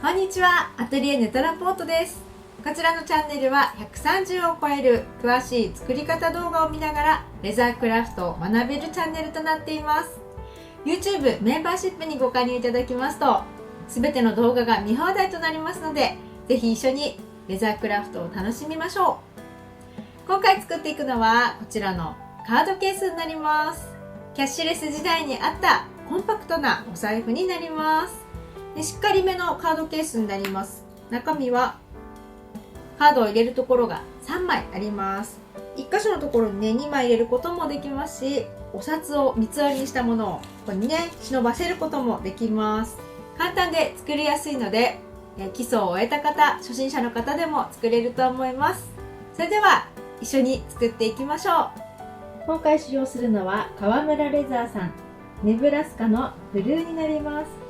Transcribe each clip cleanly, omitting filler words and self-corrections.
こんにちは、アトリエネトラポートです。こちらのチャンネルは130を超える詳しい作り方動画を見ながらレザークラフトを学べるチャンネルとなっています。 YouTube メンバーシップにご加入いただきますと全ての動画が見放題となりますので、ぜひ一緒にレザークラフトを楽しみましょう。今回作っていくのはこちらのカードケースになります。キャッシュレス時代にあったコンパクトなお財布になります。でしっかりめのカードケースになります。中身はカードを入れるところが3枚あります。1箇所のところにね2枚入れることもできますし、お札を三つ折りにしたものをここにね忍ばせることもできます。簡単で作りやすいので基礎を終えた方、初心者の方でも作れると思います。それでは一緒に作っていきましょう。今回使用するのは川村レザーさんネブラスカのブルーになります。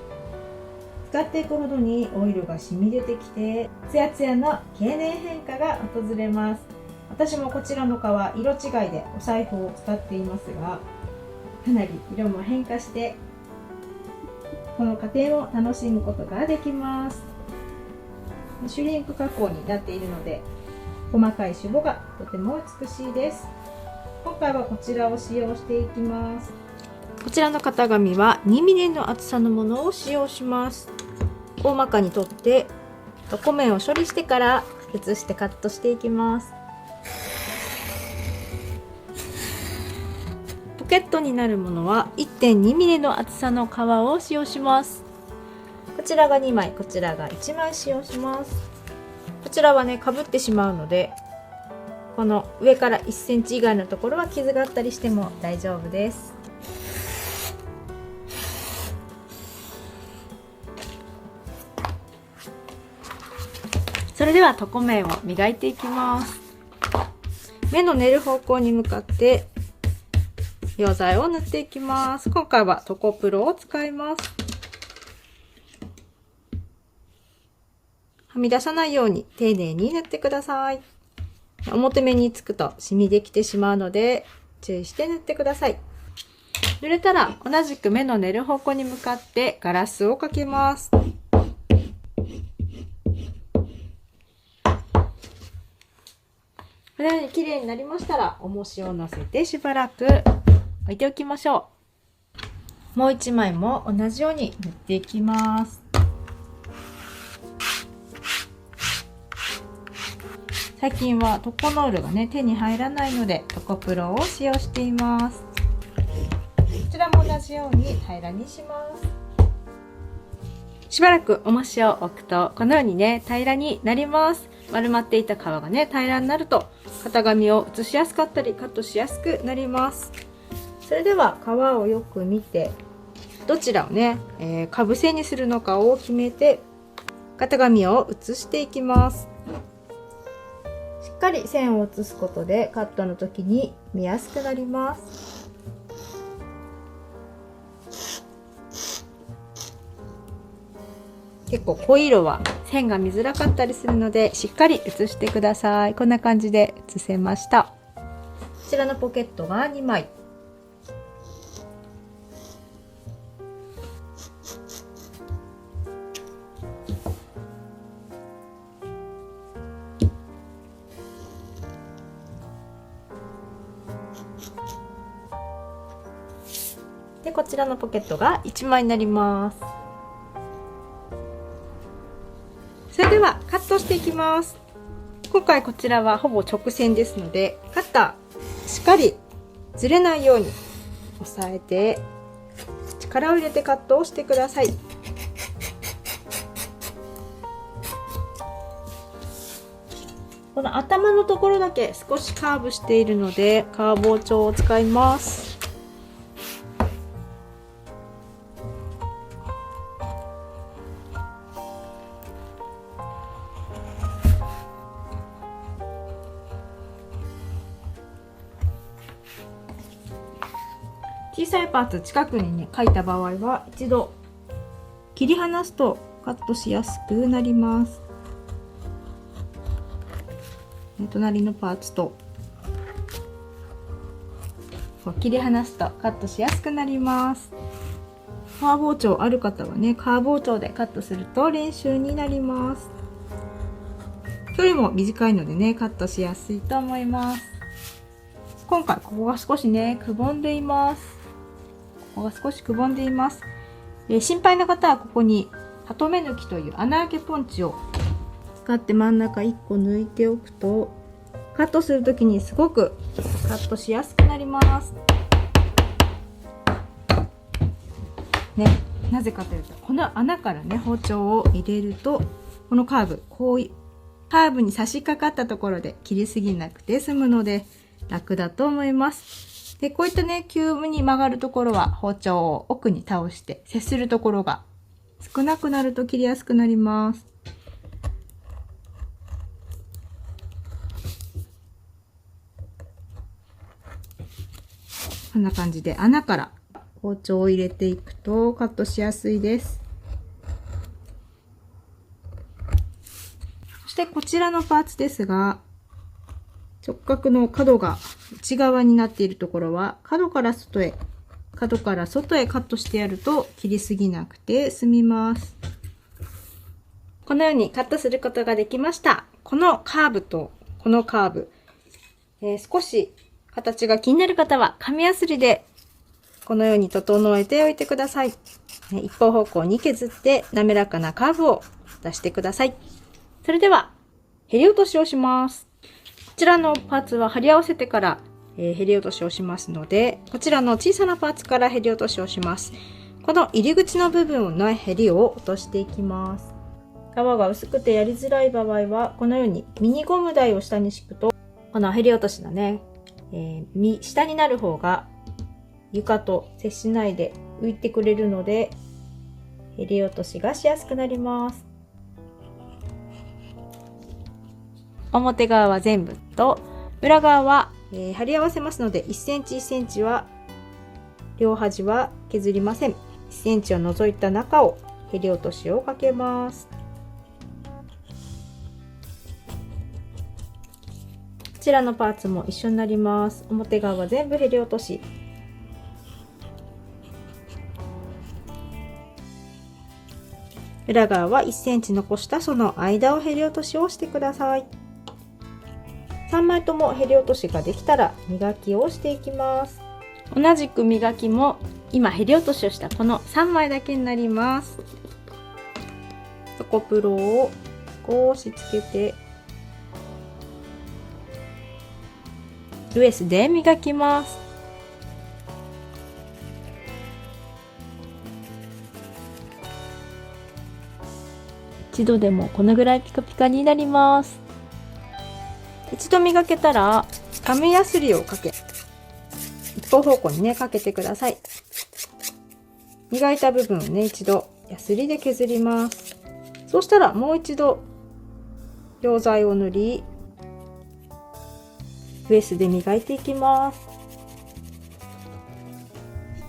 使っていくほどにオイルが染み出てきてツヤツヤの経年変化が訪れます。私もこちらの革色違いでお財布を使っていますが、かなり色も変化してこの過程を楽しむことができます。シュリンク加工になっているので細かいシュボがとても美しいです。今回はこちらを使用していきます。こちらの型紙は 2mm の厚さのものを使用します。大まかに取って床面を処理してから写してカットしていきます。ポケットになるものは 1.2mm の厚さの革を使用します。こちらが2枚、こちらが1枚使用します。こちらはねかぶってしまうのでこの上から1センチ以外のところは傷があったりしても大丈夫です。それでは床面を磨いていきます。目の寝る方向に向かって溶剤を塗っていきます。今回はトコプロを使います。はみ出さないように丁寧に塗ってください。表面につくと染みできてしまうので注意して塗ってください。塗れたら同じく目の寝る方向に向かってガラスをかけます。このように綺麗になりましたら重しを乗せてしばらく置いておきましょう。もう1枚も同じように塗っていきます。最近はトコノールがね手に入らないのでトコプロを使用しています。こちらも同じように平らにします。しばらく重しを置くとこのようにね平らになります。丸まっていた皮がね平らになると型紙を写しやすかったりカットしやすくなります。それでは皮をよく見てどちらをね、かぶせにするのかを決めて型紙を写していきます。しっかり線を写すことでカットの時に見やすくなります。結構濃い色は線が見づらかったりするのでしっかり写してください。こんな感じで写せました。こちらのポケットが2枚。でこちらのポケットが1枚になります。それではカットしていきます。今回こちらはほぼ直線ですのでカッターしっかりずれないように押さえて力を入れてカットをしてください。この頭のところだけ少しカーブしているのでカー包丁を使います。小さいパーツ近くにね書いた場合は一度切り離すとカットしやすくなります。隣のパーツとこう切り離すとカットしやすくなります。カー包丁ある方はね、カー包丁でカットすると練習になります。距離も短いのでね、カットしやすいと思います。今回ここが少しね、くぼんでいます。ここが少しくぼんでいます。心配な方はここにハトメ抜きという穴あけポンチを使って真ん中1個抜いておくと、カットするときにすごくカットしやすくなります。ね、なぜかというと、この穴からね、包丁を入れると、このカーブ、こういうカーブに差し掛かったところで切りすぎなくて済むので楽だと思います。で、こういったね、急に曲がるところは包丁を奥に倒して接するところが少なくなると切りやすくなります。こんな感じで穴から包丁を入れていくとカットしやすいです。そしてこちらのパーツですが、直角の角が内側になっているところは角から外へカットしてやると切りすぎなくて済みます。このようにカットすることができました。このカーブとこのカーブ、少し形が気になる方は紙やすりでこのように整えておいてください。一方方向に削って滑らかなカーブを出してください。それでは、へり落としをします。こちらのパーツは貼り合わせてから、へり落としをしますので、こちらの小さなパーツからへり落としをします。この入り口の部分のへりを落としていきます。皮が薄くてやりづらい場合は、このようにミニゴム台を下に敷くと、このへり落としのね、下になる方が床と接しないで浮いてくれるので、へり落としがしやすくなります。表側は全部と裏側は、貼り合わせますので、1センチ1センチは両端は削りません。1センチを除いた中をへり落としをかけます。こちらのパーツも一緒になります。表側は全部へり落とし、裏側は1センチ残したその間をへり落としをしてください。3枚ともへり落としができたら磨きをしていきます。同じく磨きも今へり落としをしたこの3枚だけになります。底プロを少しつけてウエスで磨きます。一度でもこのぐらいピカピカになります。一度磨けたら紙やすりをかけ、一方方向にねかけてください。磨いた部分をね一度やすりで削ります。そうしたらもう一度溶剤を塗り、ウエスで磨いていきます。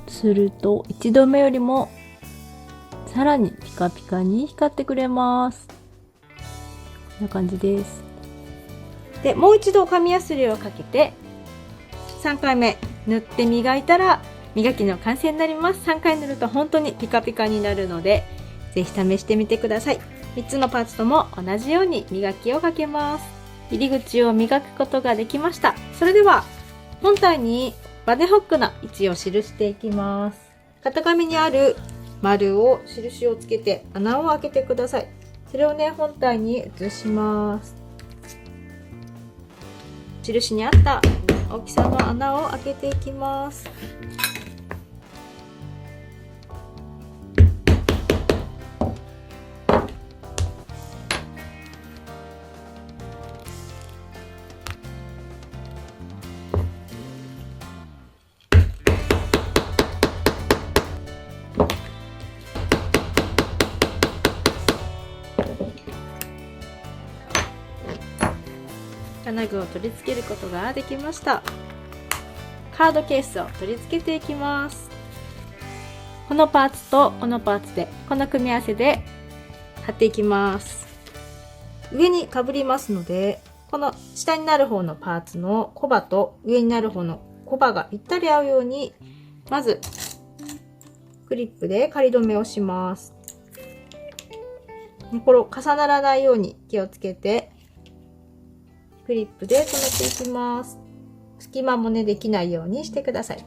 すると一度目よりもさらにピカピカに光ってくれます。こんな感じです。で、もう一度紙やすりをかけて3回目塗って磨いたら磨きの完成になります。3回塗ると本当にピカピカになるので、ぜひ試してみてください。3つのパーツとも同じように磨きをかけます。入り口を磨くことができました。それでは本体にバネホックの位置を記していきます。型紙にある丸を印をつけて穴を開けてください。それをね本体に移します。印に合った大きさの穴を開けていきます。金具を取り付けることができました。カードケースを取り付けていきます。このパーツとこのパーツでこの組み合わせで貼っていきます。上にかぶりますので、この下になる方のパーツのコバと上になる方のコバがぴったり合うように、まずクリップで仮止めをします。これを重ならないように気をつけてクリップで留めていきます。隙間もねできないようにしてください。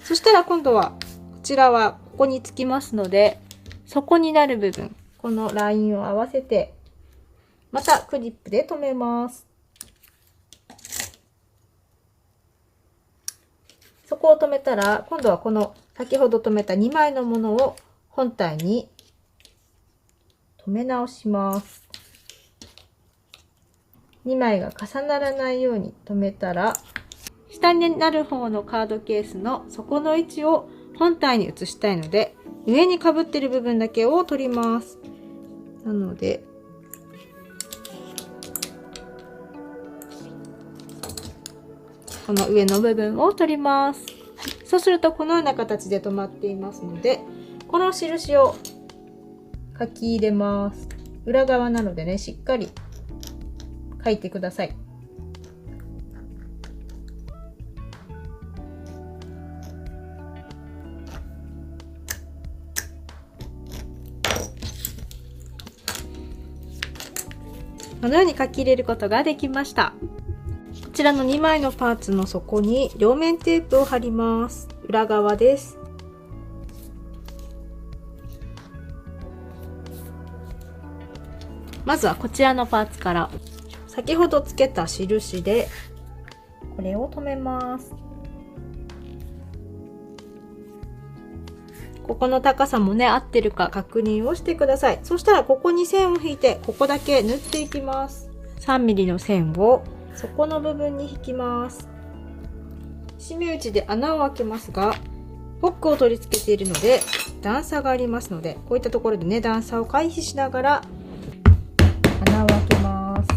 そしたら今度はこちらはここにつきますので、底になる部分、このラインを合わせてまたクリップで留めます。そこを留めたら、今度はこの先ほど留めた2枚のものを本体に留め直します。2枚が重ならないように留めたら、下になる方のカードケースの底の位置を本体に移したいので、上にかぶってる部分だけを取ります。なので、この上の部分を取ります。そうするとこのような形で止まっていますので、この印を書き入れます。裏側なのでね、しっかり書いてください。このように書き入れることができました。こちらの2枚のパーツの底に両面テープを貼ります。裏側です。まずはこちらのパーツから先ほどつけた印でこれを留めます。ここの高さもね合ってるか確認をしてください。そしたらここに線を引いてここだけ縫っていきます。3ミリの線を底の部分に引きます。締め打ちで穴を開けますが、ホックを取り付けているので段差がありますので、こういったところでね段差を回避しながら穴を開けます。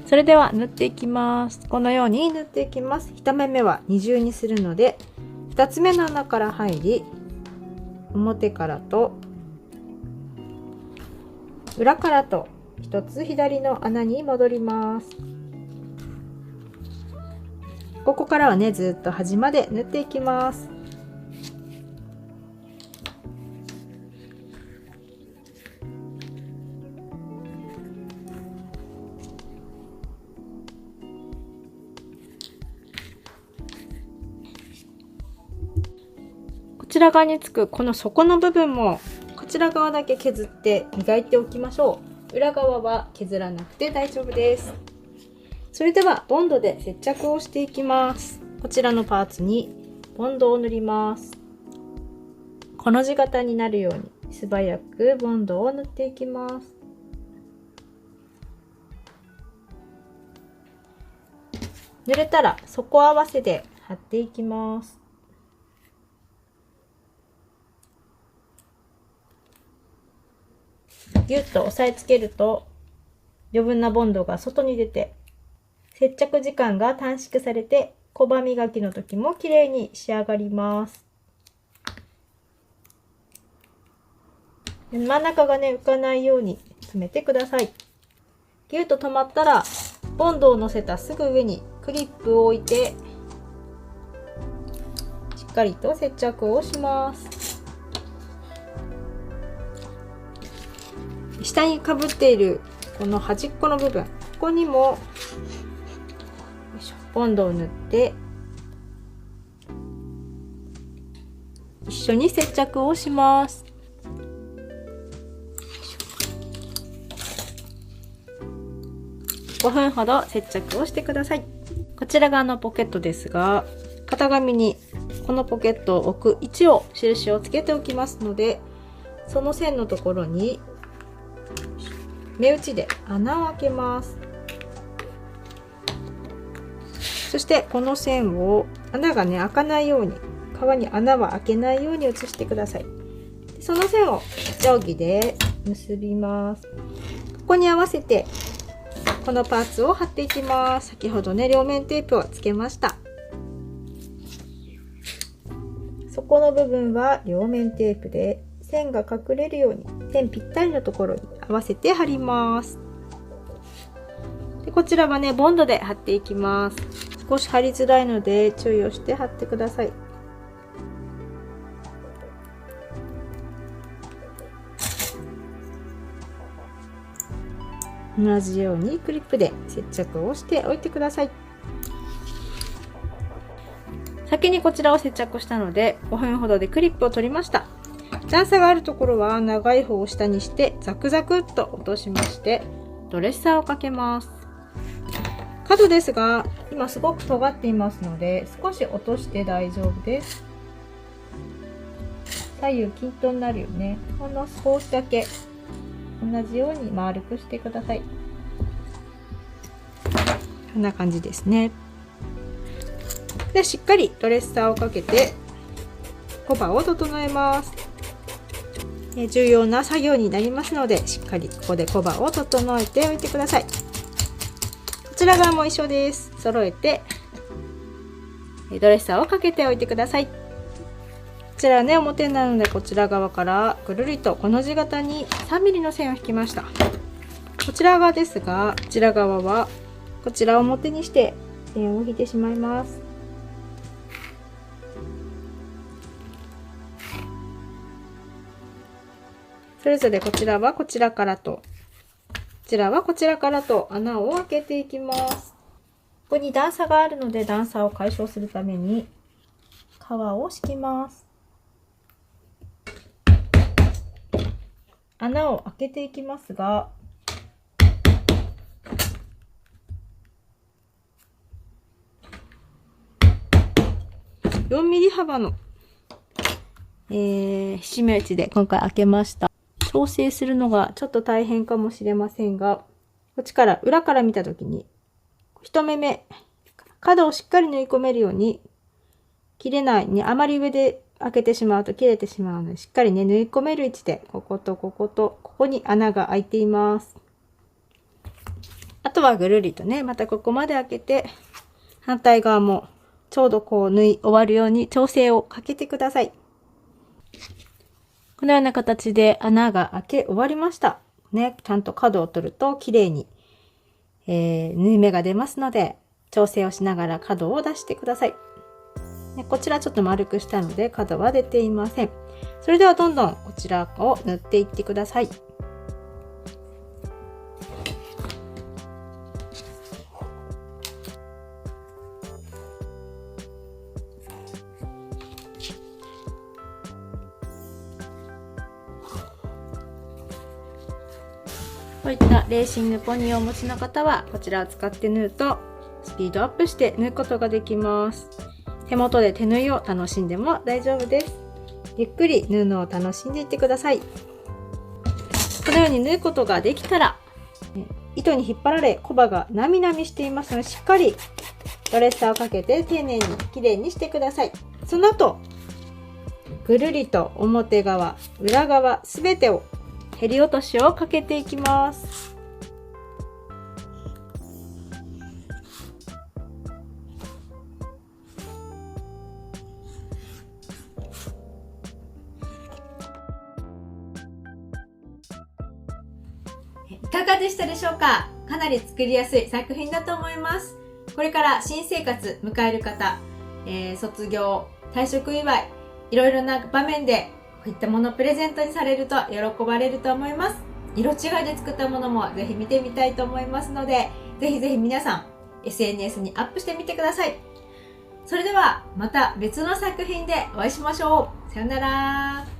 それでは縫っていきます。このように縫っていきます。1目目は二重にするので、2つ目の穴から入り、表からと裏からと1つ左の穴に戻ります。ここからはねずっと端まで縫っていきます。こちら側につくこの底の部分もこちら側だけ削って磨いておきましょう。裏側は削らなくて大丈夫です。それではボンドで接着をしていきます。こちらのパーツにボンドを塗ります。この字型になるように素早くボンドを塗っていきます。塗れたら底合わせで貼っていきます。ぎゅっと押さえつけると余分なボンドが外に出て接着時間が短縮されて小刃磨きの時も綺麗に仕上がります。真ん中がね浮かないように詰めてください。ぎゅっと止まったらボンドを乗せたすぐ上にクリップを置いてしっかりと接着をします。下にかぶっているこの端っこの部分、ここにもボンドを塗って一緒に接着をします。5分ほど接着をしてください。こちら側のポケットですが、型紙にこのポケットを置く位置を印をつけておきますので、その線のところに目打ちで穴を開けます。そしてこの線を穴がね開かないように、革に穴は開けないように移してください。その線を定規で結びます。ここに合わせてこのパーツを貼っていきます。先ほどね両面テープをつけました。底の部分は両面テープで線が隠れるように線ぴったりのところに合わせて貼ります。でこちらはね、ボンドで貼っていきます。少し貼りづらいので注意をして貼ってください。同じようにクリップで接着をしておいてください。先にこちらを接着したので5分ほどでクリップを取りました。段差があるところは長い方を下にしてザクザクっと落としましてドレッサーをかけます。角ですが今すごく尖っていますので少し落として大丈夫です。左右均等になるよね。ほんの少しだけ同じように丸くしてください。こんな感じですね。でしっかりドレッサーをかけてコバを整えます。重要な作業になりますのでしっかりここでコバを整えておいてください。こちら側も一緒です。揃えてドレッサーをかけておいてください。こちらね、表なのでこちら側からぐるりとこの字型に 3mm の線を引きました。こちら側ですが、こちら側はこちらを表にして線を引いてしまいます。それぞれこちらはこちらからと、こちらはこちらからと穴を開けていきます。ここに段差があるので段差を解消するために革を敷きます。穴を開けていきますが、4mm 幅の、締め打ちで今回開けました。調整するのがちょっと大変かもしれませんが、こっちから裏から見たときに1目目角をしっかり縫い込めるように切れないね。あまり上で開けてしまうと切れてしまうのでしっかりね縫い込める位置でこことこことここに穴が開いています。あとはぐるりとねまたここまで開けて反対側もちょうどこう縫い終わるように調整をかけてください。このような形で穴が開け終わりました。ね、ちゃんと角を取ると綺麗に、縫い目が出ますので、調整をしながら角を出してください。ね、こちらちょっと丸くしたので角は出ていません。それではどんどんこちらを縫っていってください。こういったレーシングポニーをお持ちの方はこちらを使って縫うとスピードアップして縫うことができます。手元で手縫いを楽しんでも大丈夫です。ゆっくり縫うのを楽しんでいってください。このように縫うことができたら糸に引っ張られコバがなみなみしていますのでしっかりドレッサーをかけて丁寧にきれいにしてください。その後ぐるりと表側裏側すべてをへり落としをかけていきます。いかがでしたでしょうか。かなり作りやすい作品だと思います。これから新生活迎える方、卒業、退職祝い、いろいろな場面でこういったものをプレゼントにされると喜ばれると思います。色違いで作ったものもぜひ見てみたいと思いますので、ぜひぜひ皆さん SNS にアップしてみてください。それではまた別の作品でお会いしましょう。さよなら。